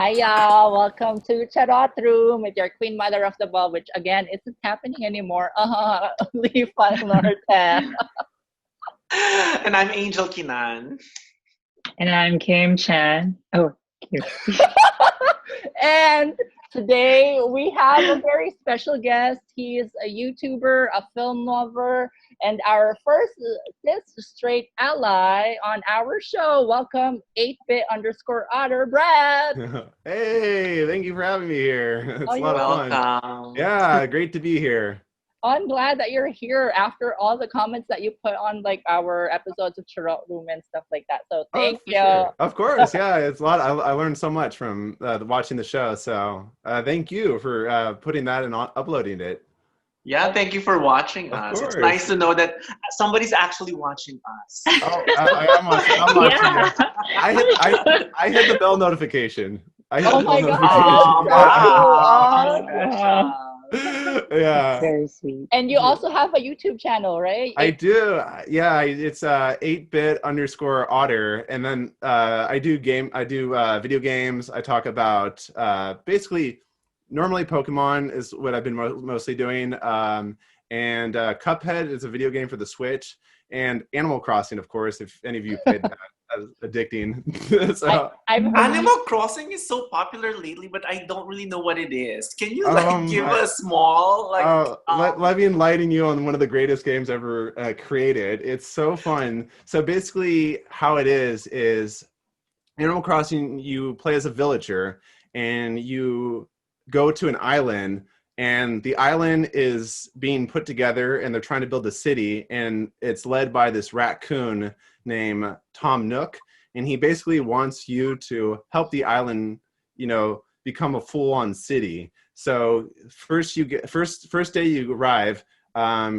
Hi y'all, welcome to Charot Room with your Queen Mother of the Ball, which again isn't happening anymore. Only FaelnarTe. And I'm Angel Qinan. And I'm Kim Chan. Oh, cute. And today we have a very special guest. He is a YouTuber, a film lover, and our first Cis Straight Ally on our show. Welcome 8bit_otter, Bret. Hey, thank you for having me here. It's a lot of fun. Welcome. Yeah, great to be here. I'm glad that you're here after all the comments that you put on like our episodes of Charot Room and stuff like that. So thank you. Sure. Of course, yeah, it's a lot. I learned so much from watching the show. So thank you for putting that and uploading it. Yeah, thank you for watching us. It's nice to know that somebody's actually watching us. Oh, I'm watching. Yeah. I hit the bell notification. Oh my God. Wow. Yeah. Very sweet. And you also have a YouTube channel, right? I do. Yeah, it's 8bit_otter, and then I do video games. I talk about basically normally Pokemon is what I've been mostly doing, and Cuphead is a video game for the Switch, and Animal Crossing, of course, if any of you played that. Addicting. So, Animal Crossing is so popular lately, but I don't really know what it is. Can you give a small let me enlighten you on one of the greatest games ever created. It's so fun. So basically how it is Animal Crossing, you play as a villager and you go to an island, and the island is being put together and they're trying to build a city, and it's led by this raccoon named Tom Nook, and he basically wants you to help the island, become a full-on city. So first day you arrive,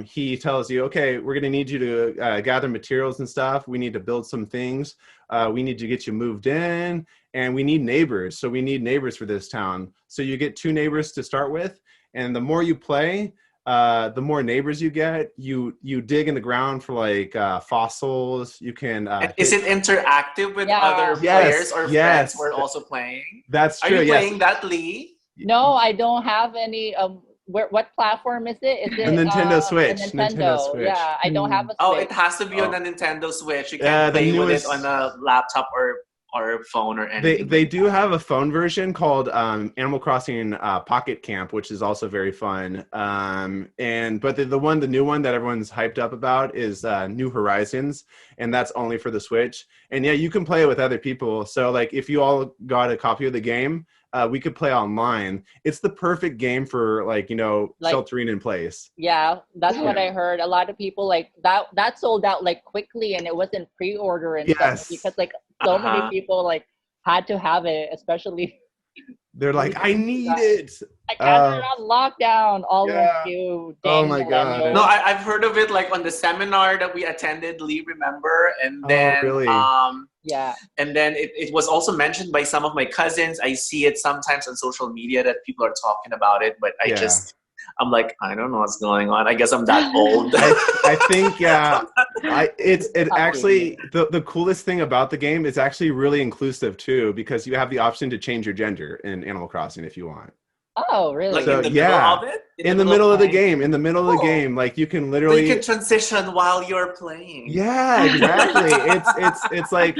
he tells you, okay, we're going to need you to gather materials and stuff. We need to build some things. We need to get you moved in, and we need neighbors. So we need neighbors for this town. So you get 2 neighbors to start with, and the more you play, the more neighbors you get. You dig in the ground for like fossils. You can is it interactive with other players or friends who are also playing? That's true. Are you playing that, Lee? No, I don't have any. What platform is it? Is it a Nintendo Switch? Nintendo Switch. Yeah, I don't have a Switch. Oh, it has to be on a Nintendo Switch. You can't play with it on a laptop or phone or anything. They do have a phone version called Animal Crossing Pocket Camp, which is also very fun. But the new one that everyone's hyped up about is New Horizons, and that's only for the Switch. And yeah, you can play it with other people. So like if you all got a copy of the game, we could play online. It's the perfect game for sheltering in place. Yeah, that's what I heard. A lot of people like that sold out like quickly, and it wasn't pre-order and stuff because like so many people like had to have it, especially. They're like, I need it. I can't on lockdown. All of you. Oh my God. No, I've heard of it like on the seminar that we attended. Lee, remember? And then, really? Yeah. And then it was also mentioned by some of my cousins. I see it sometimes on social media that people are talking about it, but I'm like, I don't know what's going on. I guess I'm that old. I think, actually, the coolest thing about the game is actually really inclusive too, because you have the option to change your gender in Animal Crossing if you want. Oh, really? Like in the middle of it? In the middle of the game. In the middle of the game, like you can literally. So you can transition while you're playing. Yeah, exactly. it's like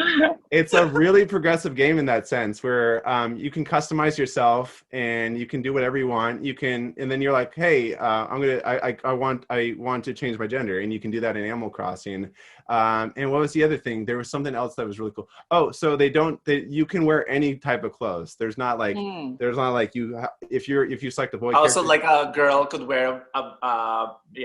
it's a really progressive game in that sense, where you can customize yourself and you can do whatever you want. You can, and then you're like, hey, I want to change my gender, and you can do that in Animal Crossing. And what was the other thing? There was something else that was really cool. Oh, so you can wear any type of clothes. There's not like you if you select a boy. Also, like a girl could wear absolutely.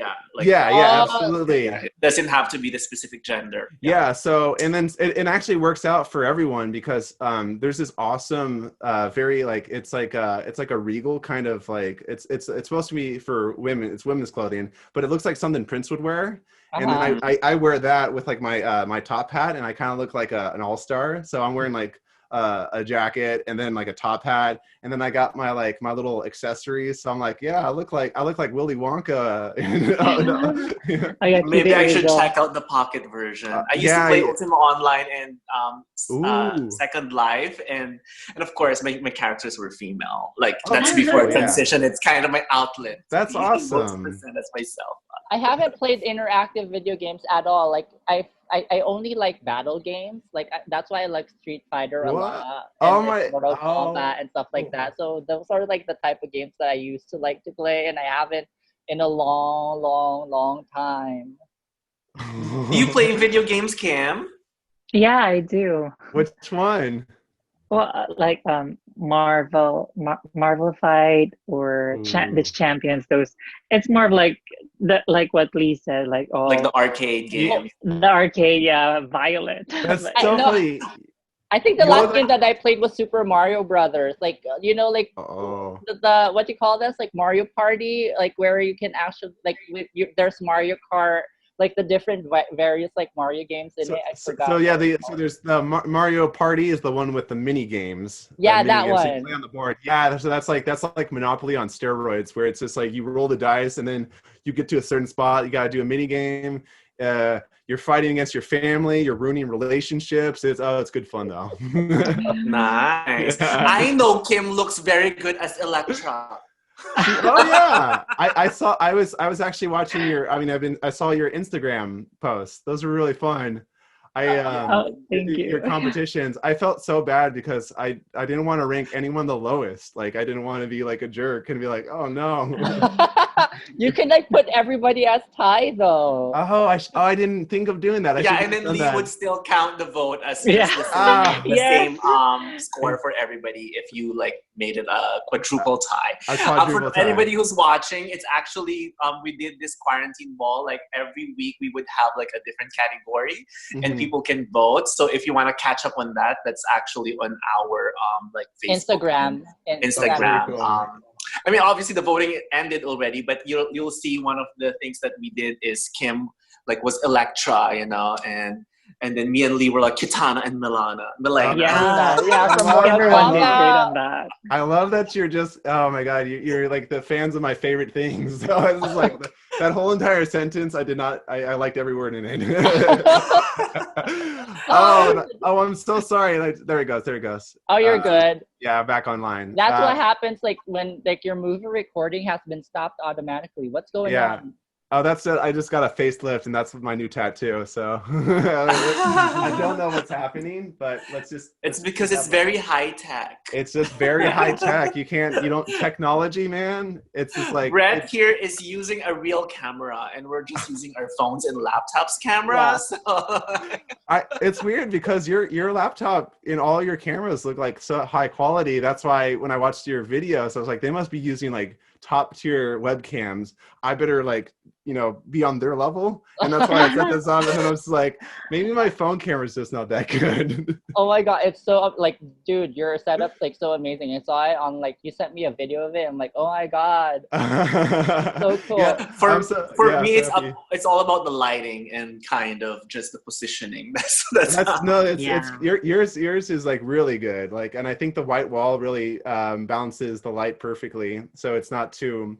It doesn't have to be the specific gender. Yeah. So and then it actually works out for everyone, because there's this awesome very like it's like a regal kind of like it's supposed to be for women. It's women's clothing, but it looks like something Prince would wear. And then I wear that with like my my top hat, and I kind of look like an all-star. So I'm wearing like a jacket and then like a top hat, and then I got my little accessories. So I'm like, yeah, I look like Willy Wonka. Maybe I should check out the pocket version. I used to play Ultima Online and Second Life, and of course my characters were female. Like that's before transition. It's kind of my outlet. That's awesome. That's myself. I haven't played interactive video games at all. Like I only like battle games. Like that's why I like Street Fighter a lot. And Mortal Kombat and stuff like that. So those are like the type of games that I used to like to play, and I haven't in a long time. Do you play video games, Cam? Yeah, I do. Which one? Well, like Marvel Fight or the Champions. Those. It's more of like what Lee said, like the arcade games. The arcade, yeah, Violet. That's so funny. I think the last game that I played was Super Mario Brothers. Like the what you call this, like Mario Party, like where you can actually there's Mario Kart. Like the different various like Mario games in it. I forgot. So yeah, there's the Mario Party is the one with the mini games. Yeah, that games one. you play on the board. Yeah, so that's like Monopoly on steroids, where it's just like you roll the dice and then you get to a certain spot. You got to do a mini game. You're fighting against your family. You're ruining relationships. It's good fun though. Nice. Yeah. I know Kim looks very good as Electra. Oh yeah, I was actually watching I saw your Instagram posts. Those were really fun. Thank you. Your competitions. I felt so bad because I didn't want to rank anyone the lowest. Like I didn't want to be like a jerk and be like, oh no. You can like put everybody as tie though. I didn't think of doing that. And then Lee would still count the vote as the same score for everybody if you like made it a quadruple tie. For anybody who's watching, it's actually we did this quarantine ball. Like every week we would have like a different category and people can vote. So if you want to catch up on that, that's actually on our Facebook Instagram. Cool. I mean, obviously the voting ended already, but you'll see one of the things that we did is Kim was Electra, and then me and Lee were like Kitana and Milena. Everyone did great on that. I love that you're just, oh my God, you're like the fans of my favorite things. So it's just like that whole entire sentence, I liked every word in it. I'm so sorry. There it goes. Oh, you're good. Yeah, back online. That's what happens when your movie recording has been stopped automatically. What's going on? Oh, that's it. I just got a facelift, and that's my new tattoo. So I don't know what's happening, but It's because it's very high tech. It's just very high tech. Technology, man. It's just like Brett here is using a real camera, and we're just using our phones and laptops cameras. Yeah. It's weird because your laptop in all your cameras look like so high quality. That's why when I watched your videos, I was like, they must be using like top tier webcams. I better be on their level, and that's why I set this on. And I was like, maybe my phone camera is just not that good. Oh my God, it's so dude, your setup's so amazing. I saw it on you sent me a video of it. I'm like, oh my God, so cool. Yeah, for me, it's all about the lighting and kind of just the positioning. Yours is really good. And I think the white wall really balances the light perfectly, so it's not too.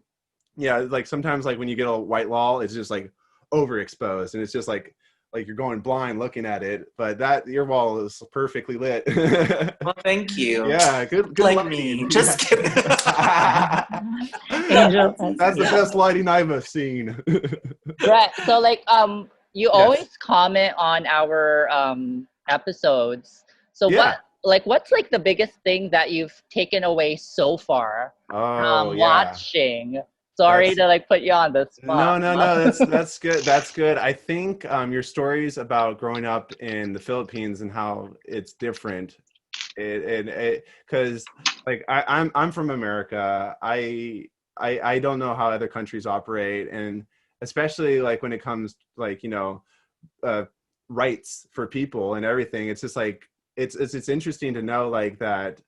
Yeah, sometimes when you get a white wall, it's just overexposed, and it's just like you're going blind looking at it. But your wall is perfectly lit. Well, thank you. Yeah, good like lighting. Me. Just kidding. Angel, that's the best lighting I've seen. Right. So you always comment on our episodes. So what's the biggest thing that you've taken away so far from watching? Sorry to put you on the spot. No, that's good. That's good. I think your stories about growing up in the Philippines and how it's different, because I'm from America. I don't know how other countries operate, and especially when it comes rights for people and everything. It's just it's interesting to know that.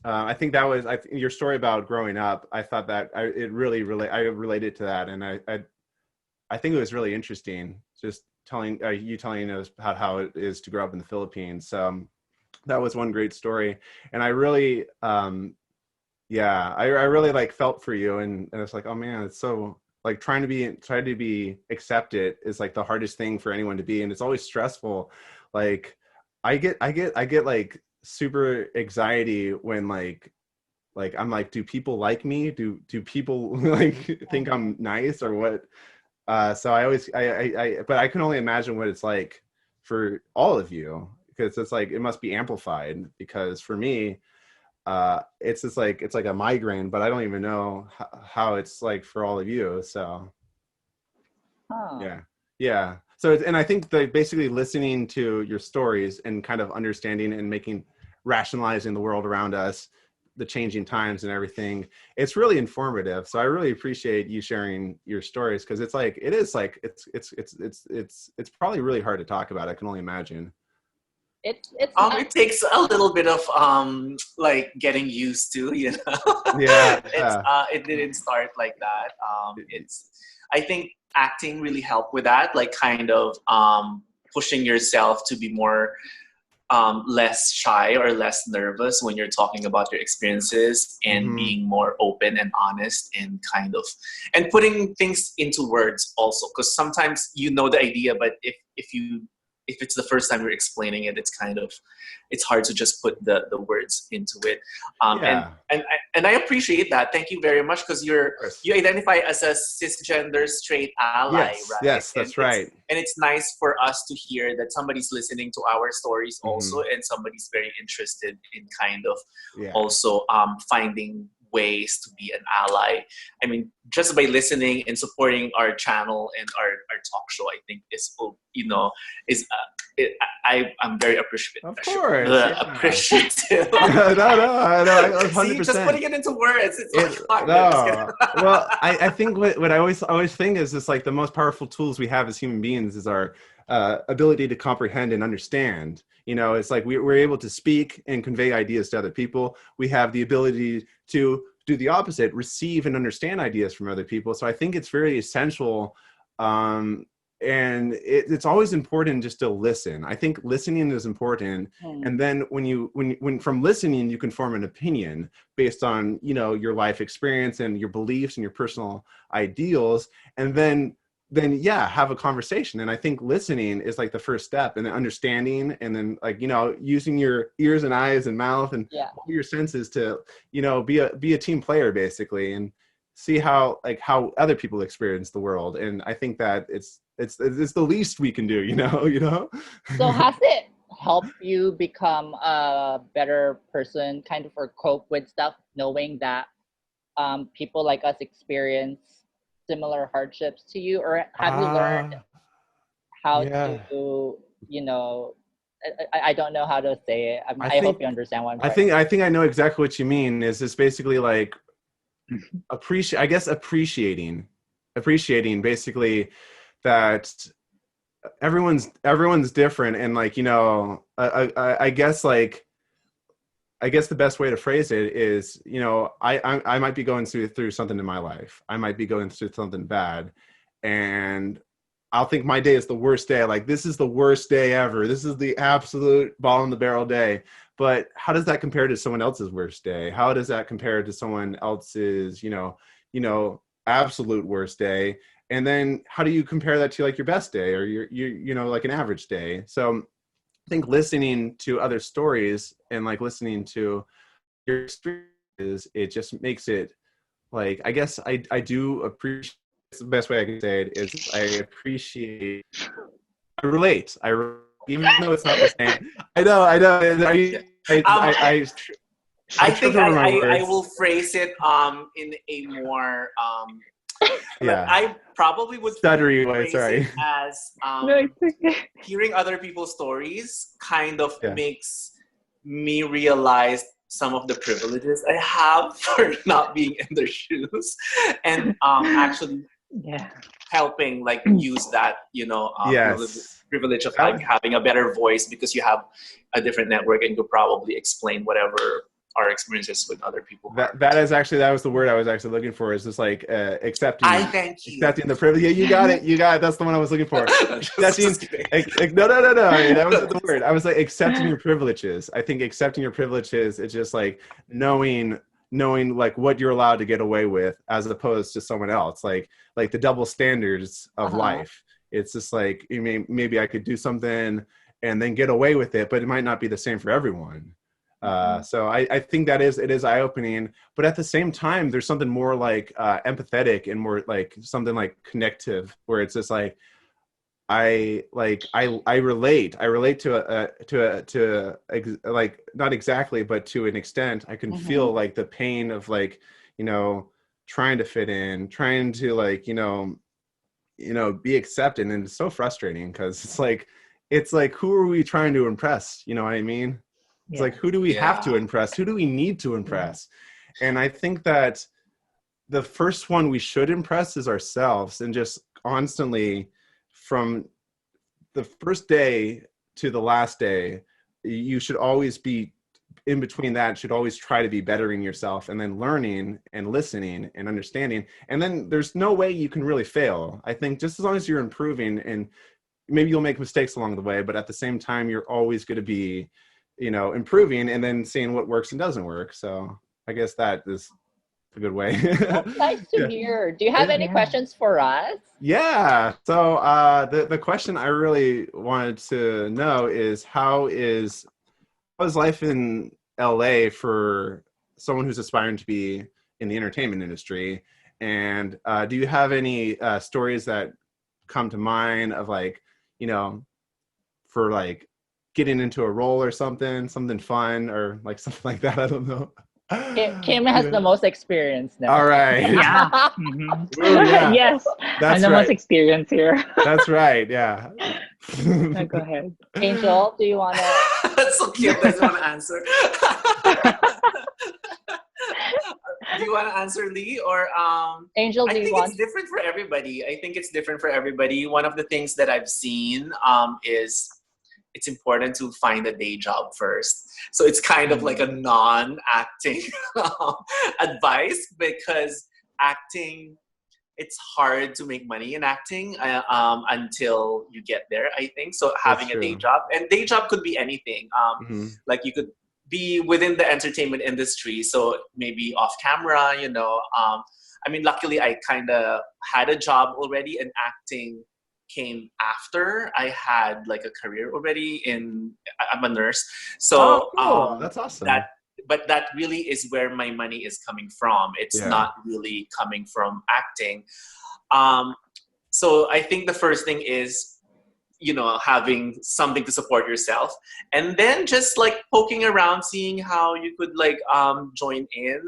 I think that was your story about growing up. I thought that I related to that, and I think it was really interesting. Just telling us how it is to grow up in the Philippines. that was one great story. And I really, yeah, I really like felt for you, and it's like, oh man, it's so like try to be accepted is like the hardest thing for anyone to be, and it's always stressful. Like I get like super anxiety when like I'm like, do people like me? Do people like think I'm nice or what? So I always but I can only imagine what it's like for all of you, because it's like it must be amplified, because for me it's just like it's like a migraine, but I don't even know how it's like for all of you. So yeah. So and I think that basically listening to your stories and kind of understanding and rationalizing the world around us, the changing times and everything, it's really informative. So I really appreciate you sharing your stories, because it's probably really hard to talk about. I can only imagine. It takes a little bit of like getting used to, you know. It didn't start like that. I think acting really helped with that, like kind of pushing yourself to be more less shy or less nervous when you're talking about your experiences, and being more open and honest, and kind of and putting things into words also, because sometimes you know the idea, but if it's the first time you're explaining it, it's hard to just put the words into it. And I appreciate that. Thank you very much, because you identify as a cisgender straight ally, right? Yes, that's right. And it's nice for us to hear that somebody's listening to our stories also, and somebody's very interested in kind of also finding ways to be an ally. I mean, just by listening and supporting our channel and our talk show, I think I'm very appreciative. Of course, appreciative. No, 100%. See, just putting it into words. Well, I think what I always think is this, like the most powerful tools we have as human beings is our ability to comprehend and understand. You know, it's like we're able to speak and convey ideas to other people. We have the ability to do the opposite, receive and understand ideas from other people. So I think it's very essential. And it's always important just to listen. I think listening is important. And then when from listening, you can form an opinion based on, you know, your life experience and your beliefs and your personal ideals. And then have a conversation. And I think listening is like the first step, and then understanding, and then like, you know, using your ears and eyes and mouth and all your senses to, you know, be a team player basically, and see how other people experience the world. And I think that it's the least we can do, you know. So has it helped you become a better person, kind of, or cope with stuff, knowing that people like us experience similar hardships to you? Or have you learned how to, you know, I don't know how to say it. I hope you understand what I'm saying. I think I know exactly what you mean. Is this basically like appreciating basically that everyone's different, and like, you know, I guess the best way to phrase it is, you know, I might be going through something in my life. I might be going through something bad, and I'll think my day is the worst day. Like, this is the worst day ever. This is the absolute ball in the barrel day. But how does that compare to someone else's worst day? How does that compare to someone else's, you know, absolute worst day? And then how do you compare that to like your best day, or you know, like an average day? So I think listening to other stories and like listening to your experiences, it just makes it like, I guess I do appreciate, the best way I can say it is I relate, even though it's not the same. I know. I think I will phrase it in a more I probably would stuttery way. phrase Sorry. it as hearing other people's stories kind of makes me realize some of the privileges I have for not being in their shoes, and actually helping like use that, you know, privilege of like having a better voice, because you have a different network and you probably explain whatever our experiences with other people. That was the word I was actually looking for. Is just like accepting. I thank you. Accepting the privilege. Yeah, you got it. That's the one I was looking for. Accepting. No. That wasn't the word. I was like accepting your privileges. I think accepting your privileges is just like knowing like what you're allowed to get away with as opposed to someone else. Like the double standards of life. It's just like maybe I could do something and then get away with it, but it might not be the same for everyone. So I think it is eye-opening, but at the same time, there's something more like empathetic and more like something like connective, where it's just like I relate to like not exactly, but to an extent, I can feel like the pain of like, trying to fit in, trying to like, be accepted. And it's so frustrating because it's like, who are we trying to impress? You know what I mean? It's like, who do we have to impress? Who do we need to impress? And I think that the first one we should impress is ourselves, and just constantly from the first day to the last day, you should always be in between that, should always try to be bettering yourself and then learning and listening and understanding. And then there's no way you can really fail. I think just as long as you're improving, and maybe you'll make mistakes along the way, but at the same time, you're always going to be improving and then seeing what works and doesn't work. So I guess that is a good way. That's nice to hear. Do you have any questions for us? Yeah. So the question I really wanted to know is how is life in LA for someone who's aspiring to be in the entertainment industry? And do you have any stories that come to mind of like, for like getting into a role or something fun or like something like that? I don't know. Kim has the most experience now. All right. Yeah. Ooh, yeah. Yes. That's I'm the right. most experienced here. That's right. Yeah. No, go ahead. Angel, do you want to? That's so cute. Doesn't want to answer. Do you want to answer, Lee, or Angel? I think it's different for everybody. One of the things that I've seen is it's important to find a day job first. So it's kind of like a non-acting advice, because acting, it's hard to make money in acting until you get there, I think. So having a day job, and day job could be anything. Like you could be within the entertainment industry, so maybe off camera, I mean, luckily I kind of had a job already, and acting came after I had like a career already I'm a nurse. So cool. That's awesome. But that really is where my money is coming from. It's not really coming from acting. So I think the first thing is, having something to support yourself, and then just like poking around, seeing how you could like join in.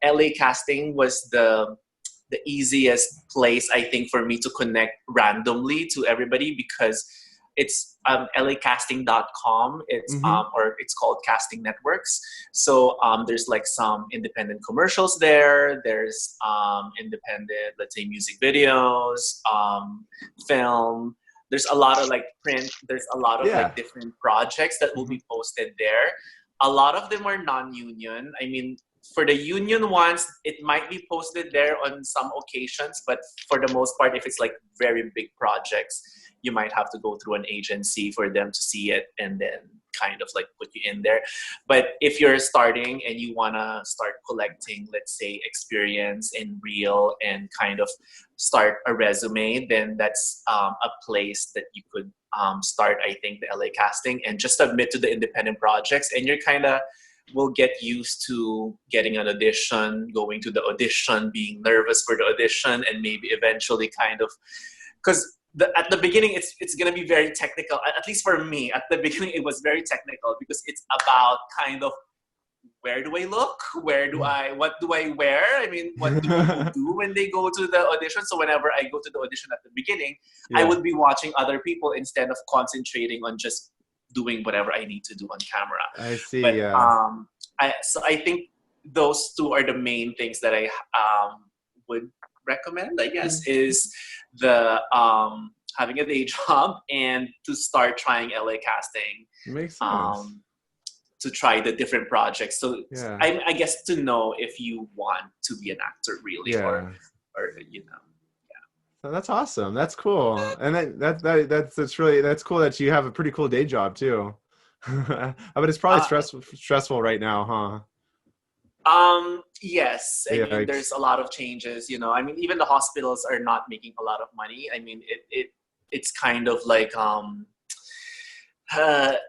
LA casting was the easiest place, I think, for me to connect randomly to everybody, because it's lacasting.com. It's or it's called Casting Networks. So there's like some independent commercials there. There's independent, let's say, music videos, film. There's a lot of like print. There's a lot of like different projects that will be posted there. A lot of them are non-union. I mean, for the union ones, it might be posted there on some occasions, but for the most part, if it's like very big projects, you might have to go through an agency for them to see it and then kind of like put you in there. But if you're starting and you want to start collecting, let's say, experience and reel and kind of start a resume, then that's a place that you could start, I think, the LA casting, and just submit to the independent projects, and you're kind of will get used to getting an audition, going to the audition, being nervous for the audition, and maybe eventually kind of, because at the beginning it's going to be very technical. At least for me, at the beginning it was very technical, because it's about kind of, where do I look? What do I wear? I mean, what do people do when they go to the audition? So whenever I go to the audition at the beginning, I would be watching other people instead of concentrating on just doing whatever I need to do on camera. I see. But, so I think those two are the main things that I would recommend, I guess, is the having a day job and to start trying LA casting. Makes sense. try the different projects. So I guess to know if you want to be an actor really, or you know. So that's awesome. That's cool. And that's really, that's cool that you have a pretty cool day job too. But it's probably stressful right now, huh? Yes. I mean, there's a lot of changes, you know. I mean, even the hospitals are not making a lot of money. I mean, it's kind of like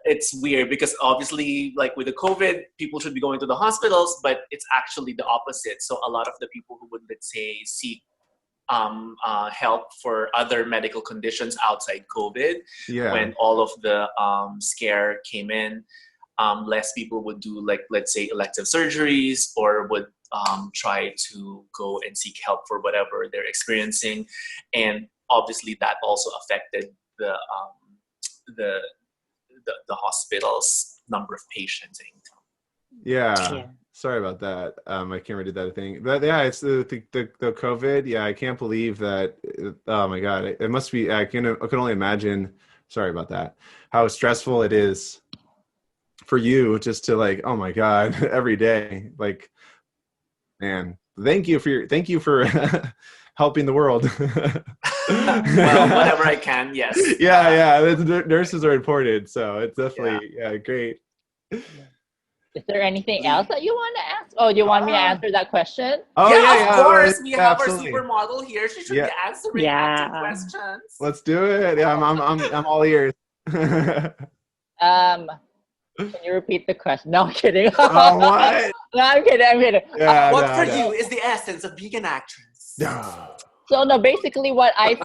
it's weird because obviously, like with the COVID, people should be going to the hospitals, but it's actually the opposite. So a lot of the people who would, let's say, seek help for other medical conditions outside COVID, when all of the scare came in, less people would do, like, let's say, elective surgeries, or would try to go and seek help for whatever they're experiencing. And obviously that also affected the hospital's number of patients and income. Yeah. Sorry about that. My camera did that thing. But yeah, it's the COVID. Yeah, I can't believe that. Oh my God. It must be, I can only imagine, sorry about that, how stressful it is for you just to, like, oh my God, every day. Like, man, thank you for helping the world. Well, whatever I can, yes. Yeah. The nurses are important, so it's definitely great. Is there anything else that you want to ask? Oh, you want me to answer that question? Oh, yeah, of course. We have absolutely. Our supermodel here. She should be answering acting questions. Let's do it. Yeah, I'm all ears. Can you repeat the question? No, I'm kidding. Oh, what? No, I'm kidding. Yeah, what for you is the essence of being an actress? So no, basically what I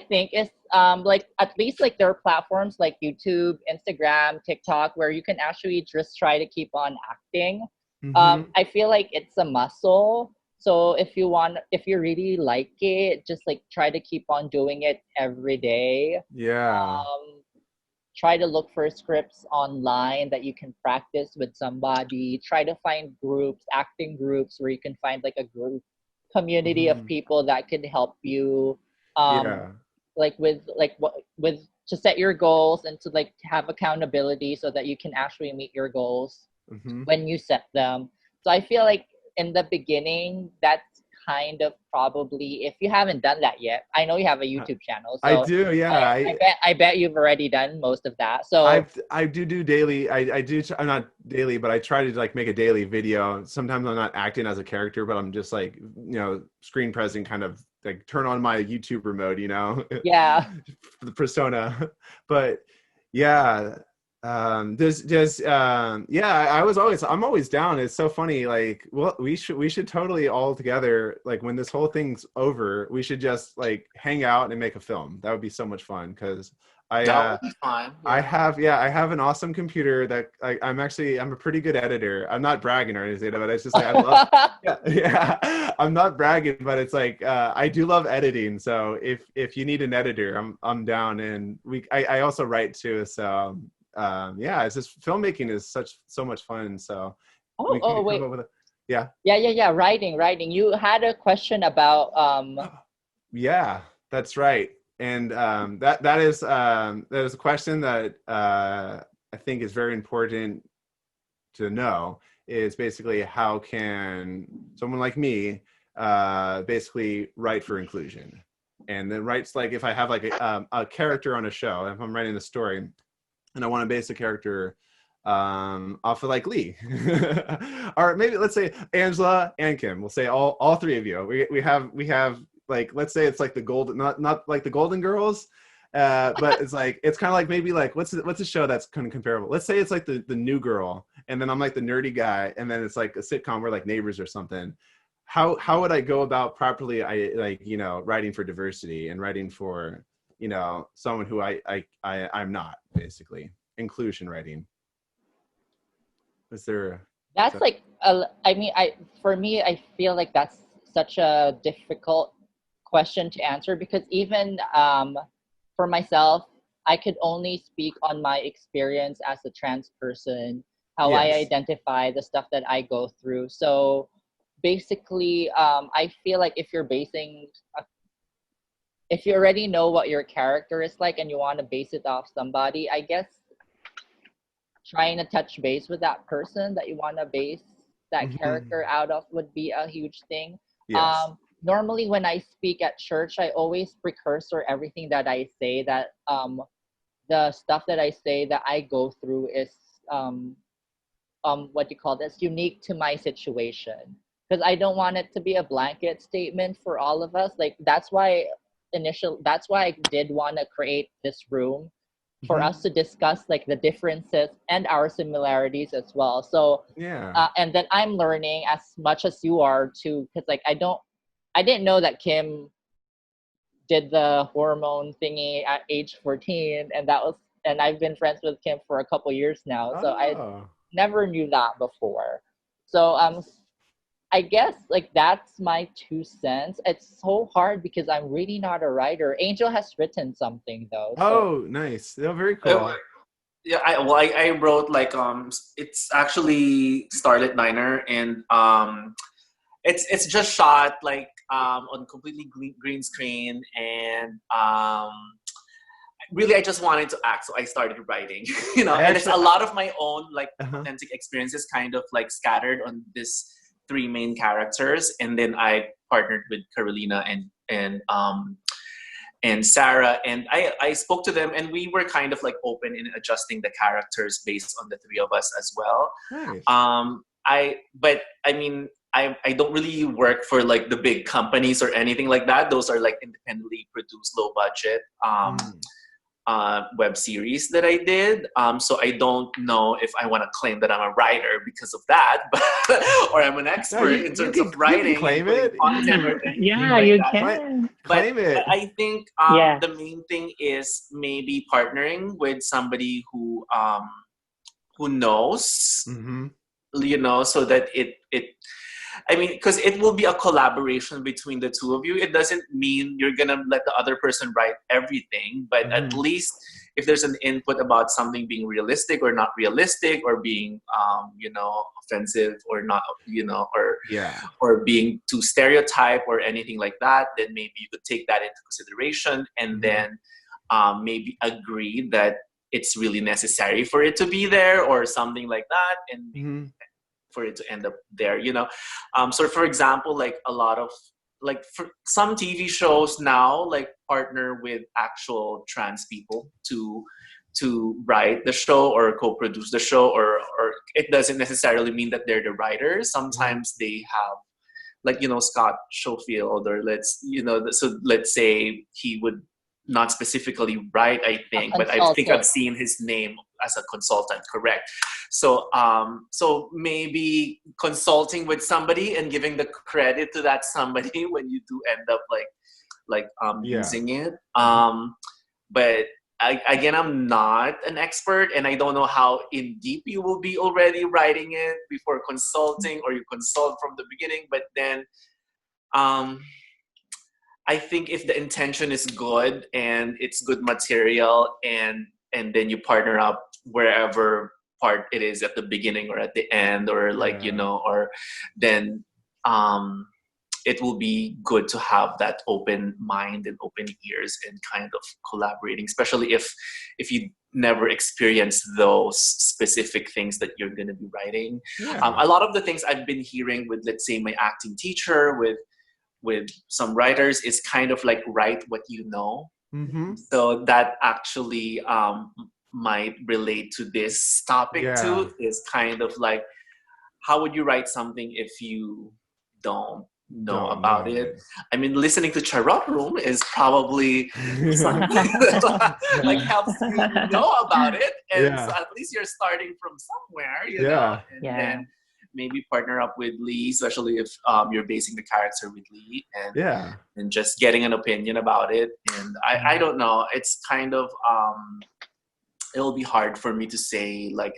think is like, at least like there are platforms like YouTube, Instagram, TikTok, where you can actually just try to keep on acting. I feel like it's a muscle. So if you really like it, just like try to keep on doing it every day. Yeah. Try to look for scripts online that you can practice with somebody. Try to find groups, acting groups, where you can find like a group community of people that can help you. Like with to set your goals and to like have accountability so that you can actually meet your goals when you set them. So I feel like in the beginning, that's kind of probably, if you haven't done that yet, I know you have a YouTube channel. So I do, yeah. I bet you've already done most of that. So I do daily. I'm not daily, but I try to like make a daily video. Sometimes I'm not acting as a character, but I'm just like, you know, screen present, kind of like turn on my YouTuber mode, you know? Yeah. The persona. But yeah. I'm always down. It's so funny. Like, well, we should totally all together, like when this whole thing's over, we should just like hang out and make a film. That would be so much fun. Cause that would be fun. Yeah. I have an awesome computer that I'm a pretty good editor. I'm not bragging or anything, but it's just like, I love, I'm not bragging, but it's like, I do love editing. So if you need an editor, I'm down. And I also write too. So, it's just filmmaking is so much fun. So wait, writing. You had a question about yeah, that's right. And that is a question that I think is very important to know, is basically how can someone like me basically write for inclusion. And then writes, like, if I have like a character on a show, if I'm writing the story and I want to base a character off of like Lee, or maybe let's say Angela and Kim. We'll say all three of you. We have like, let's say it's like the golden, not like the Golden Girls, but it's like, it's kind of like maybe like what's a show that's kind of comparable. Let's say it's like the New Girl, and then I'm like the nerdy guy, and then it's like a sitcom where like Neighbors or something. How would I go about properly? Writing for diversity and writing for, you know, someone who I'm not, basically inclusion writing. Is there? That's like, for me, I feel like that's such a difficult question to answer, because even for myself, I could only speak on my experience as a trans person, how I identify, the stuff that I go through. So basically, I feel like if you already know what your character is like and you want to base it off somebody, I guess trying to touch base with that person that you want to base that character out of would be a huge thing. Yes. Normally when I speak at church, I always precursor everything that I say, that the stuff that I say that I go through is what do you call this, unique to my situation, because I don't want it to be a blanket statement for all of us. Like that's why I did want to create this room for us to discuss like the differences and our similarities as well. So and then I'm learning as much as you are too, because like I didn't know that Kim did the hormone thingy at age 14, and I've been friends with Kim for a couple years now, so I never knew that before. So I guess like that's my 2 cents. It's so hard because I'm really not a writer. Angel has written something though. Oh, nice. Yeah, very cool. Yeah, I wrote like it's actually Starlit Diner, and it's just shot like on completely green screen, and really I just wanted to act, so I started writing. You know, and it's a lot of my own like authentic experiences kind of like scattered on this 3 main characters, and then I partnered with Carolina and Sarah, and I spoke to them, and we were kind of like open in adjusting the characters based on the 3 of us as well. Nice. I don't really work for like the big companies or anything like that. Those are like independently produced, low budget web series that I did. So I don't know if I want to claim that I'm a writer because of that, but, or I'm an expert in terms of writing. Claim it. Yeah, you can. Claim it. But I think the main thing is maybe partnering with somebody who knows, you know, so that I mean, because it will be a collaboration between the 2 of you. It doesn't mean you're going to let the other person write everything, but at least if there's an input about something being realistic or not realistic, or being, you know, offensive or not, you know, or being too stereotype or anything like that, then maybe you could take that into consideration, and then maybe agree that it's really necessary for it to be there or something like that, and for it to end up there, you know. So for example, like a lot of like for some TV shows now, like partner with actual trans people to write the show or co-produce the show, or it doesn't necessarily mean that they're the writers. Sometimes they have, like, you know, Scott Schofield, or let's say he would not specifically write, I think, but I think I've seen his name as a consultant, correct? So so maybe consulting with somebody and giving the credit to that somebody when you do end up using it. But again, I'm not an expert, and I don't know how in deep you will be already writing it before consulting, or you consult from the beginning. But then I think if the intention is good and it's good material, and then you partner up wherever part it is, at the beginning or at the end, or like, you know, or then it will be good to have that open mind and open ears and kind of collaborating, especially if you never experienced those specific things that you're going to be writing. A lot of the things I've been hearing with, let's say, my acting teacher, with some writers, is kind of like write what you know. So that actually might relate to this topic too, is kind of like, how would you write something if you don't know about it? I mean, listening to Charot Room is probably something that like helps you know about it, and so at least you're starting from somewhere, you know, and then maybe partner up with Lee, especially if you're basing the character with Lee, and just getting an opinion about it. And I don't know, it's kind of it'll be hard for me to say, like,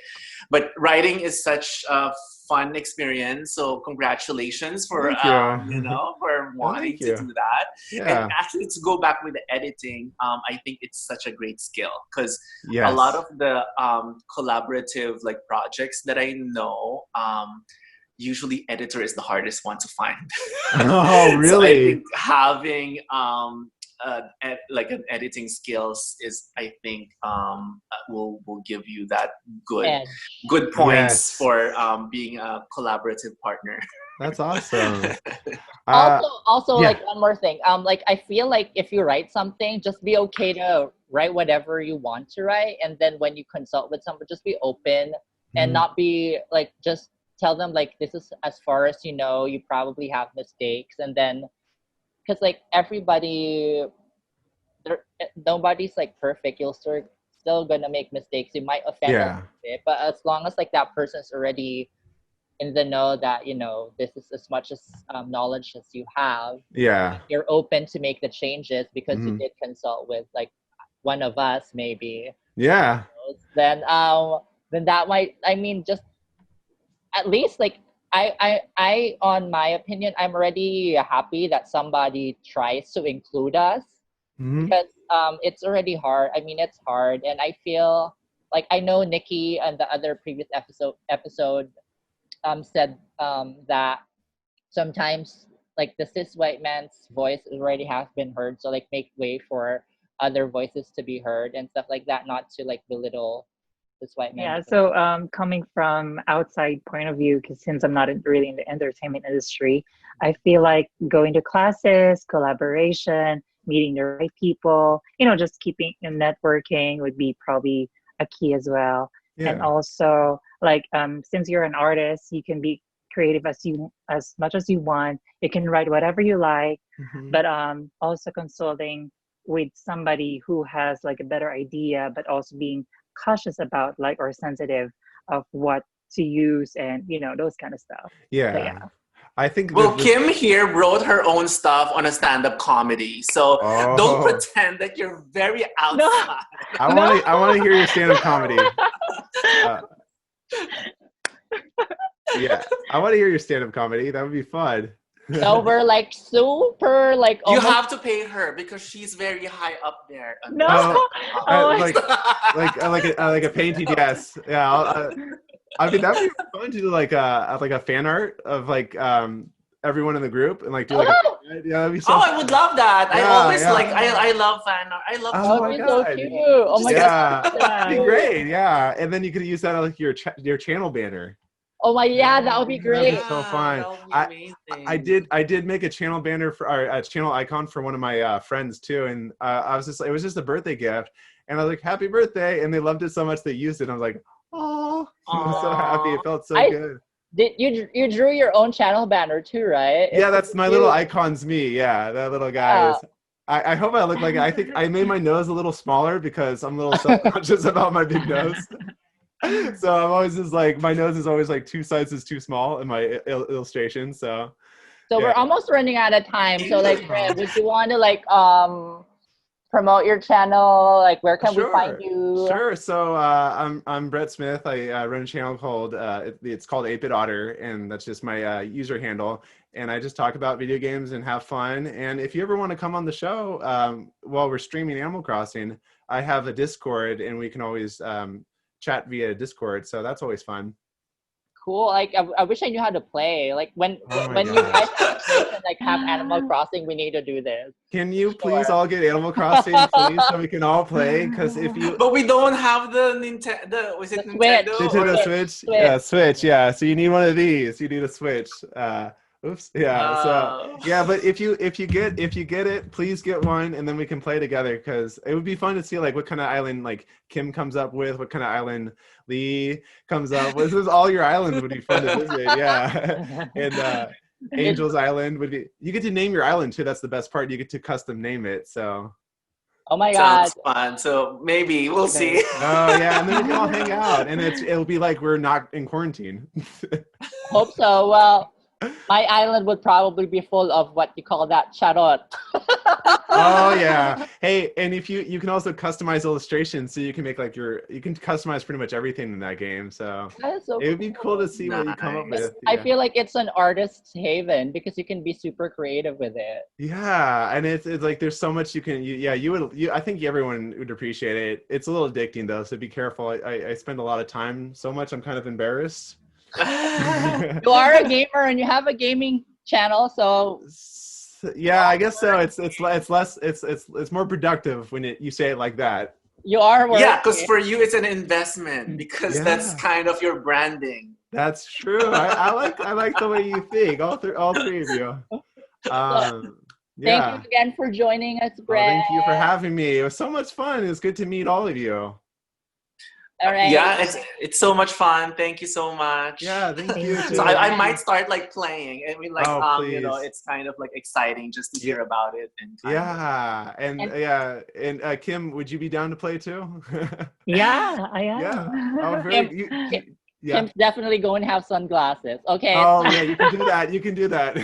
but writing is such a fun experience, so congratulations for you know, for wanting to do that. And actually, to go back with the editing, I think it's such a great skill, because a lot of the collaborative like projects that I know, usually editor is the hardest one to find. Oh, really? So I think having like an editing skills is, I think, will give you that good points for being a collaborative partner. That's awesome. Also, like one more thing. Like I feel like if you write something, just be okay to write whatever you want to write, and then when you consult with someone, just be open and not be like, just tell them like, this is as far as you know. You probably have mistakes, and then because like nobody's like perfect. You'll still gonna make mistakes. You might offend a bit, but as long as like that person's already in the know that, you know, this is as much as knowledge as you have. Yeah. You're open to make the changes because you did consult with like one of us, maybe. Yeah. Then that might, I mean, just at least like I on my opinion, I'm already happy that somebody tries to include us because it's already hard. I mean, it's hard, and I feel like I know Nikki and the other previous episode said that sometimes like the cis white man's voice already has been heard, so like make way for other voices to be heard and stuff like that, not to like belittle this white man. Yeah, so coming from outside point of view, because since I'm not really in the entertainment industry, I feel like going to classes, collaboration, meeting the right people, you know, just keeping networking would be probably a key as well. Yeah. And also like since you're an artist, you can be creative as much as you want. You can write whatever you like, but also consulting with somebody who has like a better idea, but also being cautious about like, or sensitive of what to use and, you know, those kind of stuff. Yeah. So, yeah. I think Kim here wrote her own stuff on a stand-up comedy, so don't pretend that you're very outside. No. I want to hear your stand-up comedy. Yeah, I want to hear your stand-up comedy. That would be fun. So we're like super like. You have to pay her because she's very high up there. No, like a painting. Yes, yeah. I mean, that'd be fun to do like a fan art of like everyone in the group and like do like that'd be so fun. I would love that. I always like I love fan art. I love my God. So cute. Oh my God. That'd be great. Yeah, and then you could use that as like your channel banner. Oh my, that would be great. That'd be so fun. I did make a channel banner for a channel icon for one of my friends too, and it was just a birthday gift, and I was like, happy birthday, and they loved it so much they used it. And I was like, oh, I'm so happy. It felt so good. Did you drew your own channel banner too, right? Yeah, that's my little icon's me. Yeah, that little guy is. I hope I look like it. I think I made my nose a little smaller because I'm a little self-conscious about my big nose. So I'm always just like, my nose is always like 2 sizes too small in my illustration. So we're almost running out of time. So like, Fred, would you want to like promote your channel? Like, where can we find you? Sure. So I'm Bret Smith. I run a channel called it's called 8-Bit Otter, and that's just my user handle. And I just talk about video games and have fun. And if you ever want to come on the show while we're streaming Animal Crossing, I have a Discord, and we can always chat via Discord, so that's always fun. Cool. Like I wish I knew how to play. Like when you guys like have Animal Crossing, we need to do this. Can you please all get Animal Crossing, please, so we can all play? Because if you but we don't have the Nintendo. Was it Nintendo? Nintendo Switch? Yeah, Switch. Yeah. So you need one of these. You need a Switch. Oops. Yeah. So yeah, but if you get it, please get one, and then we can play together, because it would be fun to see like what kind of island like Kim comes up with, what kind of island Lee comes up with. This is all your islands would be fun to visit. Yeah. And Angel's Island would be. You get to name your island too. That's the best part. You get to custom name it. So. Oh my God. Sounds fun. So maybe we'll see. Oh yeah, and then we can all hang out, and it'll be like we're not in quarantine. Hope so. Well. My island would probably be full of what you call that, charot. Oh yeah. Hey, and if you can also customize illustrations, so you can make like you can customize pretty much everything in that game. So, it would be cool to see what you come up with. I feel like it's an artist's haven because you can be super creative with it. Yeah, and it's like there's so much you can. I think everyone would appreciate it. It's a little addicting though, so be careful. I spend a lot of time so much. I'm kind of embarrassed. You are a gamer and you have a gaming channel, so Yeah, I guess so. It's less. It's more productive when you say it like that. You are working. Yeah, because for you it's an investment because that's kind of your branding. That's true. I like the way you think. All three of you. Thank you again for joining us, Bret. Thank you for having me. It was so much fun. It was good to meet all of you. All right. Yeah, it's so much fun. Thank you so much. Yeah, thank you too. So I might start like playing. I mean, like you know, it's kind of like exciting just to hear about it and Kim, would you be down to play too? Yeah, I am. Yeah. Kim's definitely going to have sunglasses. Okay. Oh yeah, you can do that. You can do that.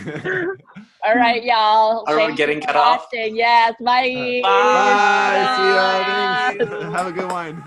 All right, y'all. Are we getting cut off? Yes. Bye. Bye. See ya. Thanks. Have a good one.